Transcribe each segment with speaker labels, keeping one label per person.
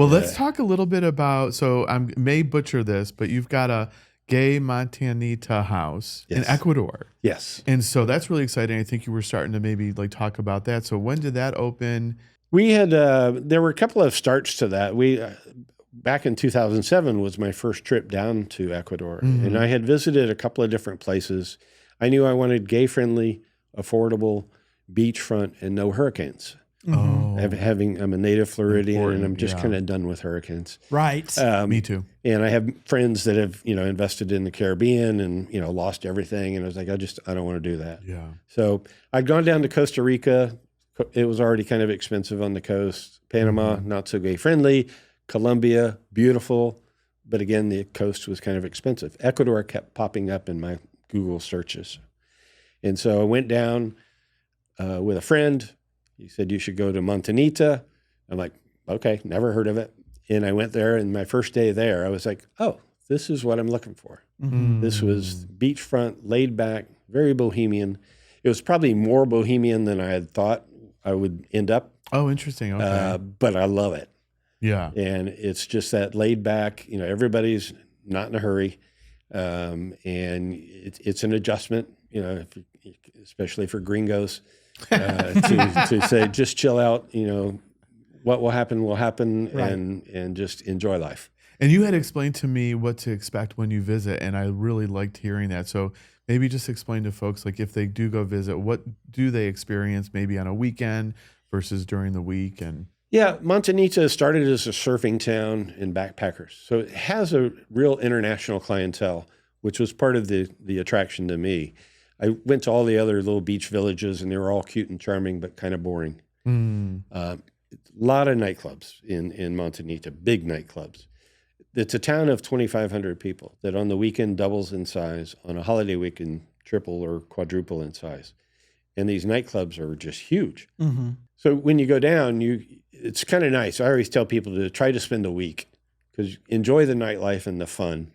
Speaker 1: Well, let's talk a little bit about, so I may butcher this, but you've got a gay Montañita house in
Speaker 2: Yes.
Speaker 1: Ecuador.
Speaker 2: Yes.
Speaker 1: And so that's really exciting. I think you were starting to maybe like talk about that. So when did that open?
Speaker 2: We had, there were a couple of starts to that. Back in 2007 was my first trip down to Ecuador. And I had visited a couple of different places. I knew I wanted gay-friendly, affordable, beachfront, and no hurricanes.
Speaker 1: Oh,
Speaker 2: I'm a native Floridian, and I'm
Speaker 1: Important,
Speaker 2: just
Speaker 1: yeah.
Speaker 2: kind of done with hurricanes.
Speaker 3: Right.
Speaker 1: me too.
Speaker 2: And I have friends that have, invested in the Caribbean and, lost everything. And I was like, I don't want to do that.
Speaker 1: Yeah.
Speaker 2: So I'd gone down to Costa Rica. It was already kind of expensive on the coast. Panama, not so gay friendly. Colombia, beautiful. But again, the coast was kind of expensive. Ecuador kept popping up in my Google searches. And so I went down with a friend. He said, you should go to Montañita. I'm like, okay, never heard of it. And I went there, and my first day there, I was like, oh, this is what I'm looking for. This was beachfront, laid back, very bohemian. It was probably more bohemian than I had thought I would end up.
Speaker 1: Oh, interesting. Okay.
Speaker 2: But I love it.
Speaker 1: Yeah.
Speaker 2: And it's just that laid back, everybody's not in a hurry. And it's an adjustment, especially for gringos, to say, just chill out, what will happen,
Speaker 3: Right.
Speaker 2: and just enjoy life.
Speaker 1: And you had explained to me what to expect when you visit, and I really liked hearing that. So maybe just explain to folks, like if they do go visit, what do they experience maybe on a weekend versus during the week? And
Speaker 2: Yeah, Montañita started as a surfing town and backpackers. So it has a real international clientele, which was part of the attraction to me. I went to all the other little beach villages, and they were all cute and charming, but kind of boring. A lot of nightclubs in Montañita, big nightclubs. It's a town of 2,500 people that on the weekend doubles in size, on a holiday weekend triple or quadruple in size. And these nightclubs are just huge. So when you go down, it's kind of nice. I always tell people to try to spend a week, because enjoy the nightlife and the fun.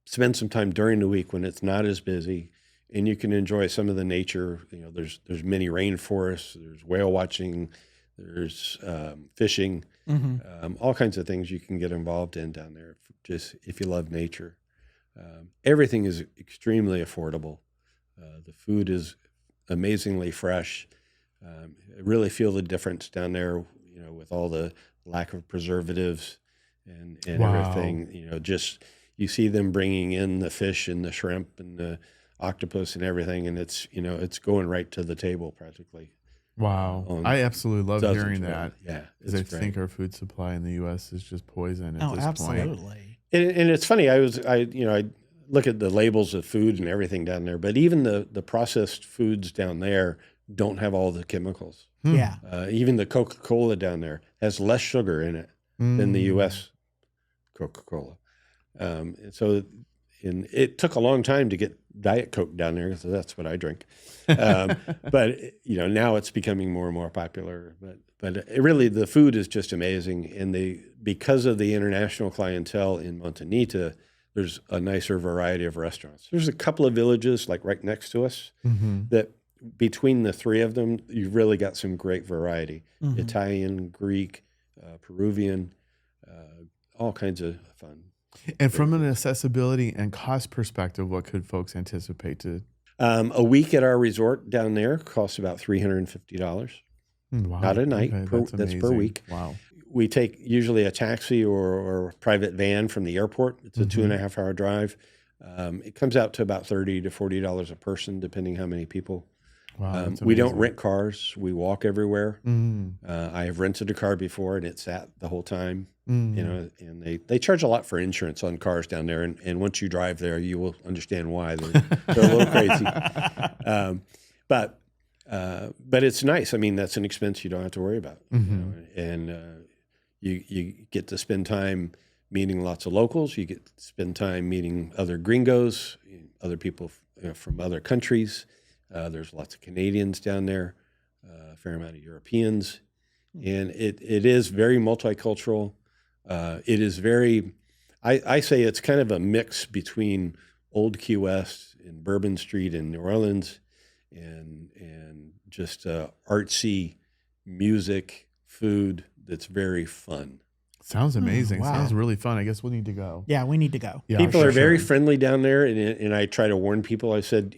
Speaker 2: Spend some time during the week when it's not as busy, and you can enjoy some of the nature. There's many rainforests, there's whale watching, there's fishing, all kinds of things you can get involved in down there, just if you love nature. Everything is extremely affordable. The food is amazingly fresh. I really feel the difference down there, with all the lack of preservatives and
Speaker 1: Wow.
Speaker 2: everything. Just you see them bringing in the fish and the shrimp and the octopus and everything, and it's going right to the table practically.
Speaker 1: wow, I absolutely love
Speaker 2: dozens
Speaker 1: hearing
Speaker 2: of
Speaker 1: that.
Speaker 2: Yeah,
Speaker 1: Because I
Speaker 2: it's great.
Speaker 1: think our food supply in the U.S. is just poison at
Speaker 3: Oh,
Speaker 1: this point.
Speaker 3: absolutely.
Speaker 2: And it's funny. I look at the labels of food and everything down there, but even the processed foods down there don't have all the chemicals.
Speaker 3: Yeah.
Speaker 2: Even the Coca-Cola down there has less sugar in it than the U.S. Coca-Cola. And it took a long time to get Diet Coke down there, so that's what I drink. But now it's becoming more and more popular. But really, the food is just amazing, and because of the international clientele in Montañita, there's a nicer variety of restaurants. There's a couple of villages like right next to us that between the three of them, you've really got some great variety. Italian, Greek, Peruvian, all kinds of fun.
Speaker 1: And from an accessibility and cost perspective, what could folks anticipate to?
Speaker 2: A week at our resort down there costs about $350.
Speaker 1: Wow.
Speaker 2: Not a night.
Speaker 1: Okay,
Speaker 2: That's per
Speaker 1: amazing.
Speaker 2: week.
Speaker 1: Wow.
Speaker 2: We take usually a taxi or a private van from the airport. It's a 2.5-hour drive. It comes out to about $30 to $40 a person, depending how many people.
Speaker 1: Wow. That's
Speaker 2: We don't
Speaker 1: amazing.
Speaker 2: rent cars. We walk everywhere.
Speaker 1: Mm.
Speaker 2: I have rented a car before, and it sat the whole time.
Speaker 1: Mm.
Speaker 2: And they charge a lot for insurance on cars down there. And once you drive there, you will understand why they're a little crazy. But it's nice. I mean, that's an expense you don't have to worry about. And you get to spend time meeting lots of locals. You get to spend time meeting other gringos, other people from other countries. There's lots of Canadians down there, a fair amount of Europeans. And it is very multicultural. It is very, I say it's kind of a mix between Old Key West and Bourbon Street in New Orleans and just artsy music, food that's very fun.
Speaker 1: Sounds amazing.
Speaker 3: wow.
Speaker 1: Sounds really fun. I guess we'll need to go.
Speaker 3: Yeah, we need to go.
Speaker 1: Yeah,
Speaker 2: People
Speaker 1: for
Speaker 2: are very
Speaker 1: sure.
Speaker 2: friendly down there, and I try to warn people. I said,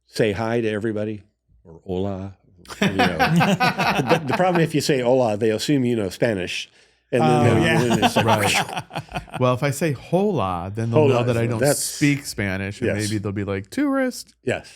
Speaker 2: say hi to everybody or hola. The problem if you say hola, they assume you know Spanish, and then it's like,
Speaker 1: Right. Well, if I say hola, then they'll know
Speaker 2: Hola,
Speaker 1: that I don't
Speaker 2: that's-
Speaker 1: speak Spanish, and
Speaker 2: Yes.
Speaker 1: maybe they'll be like, tourist.
Speaker 2: yes.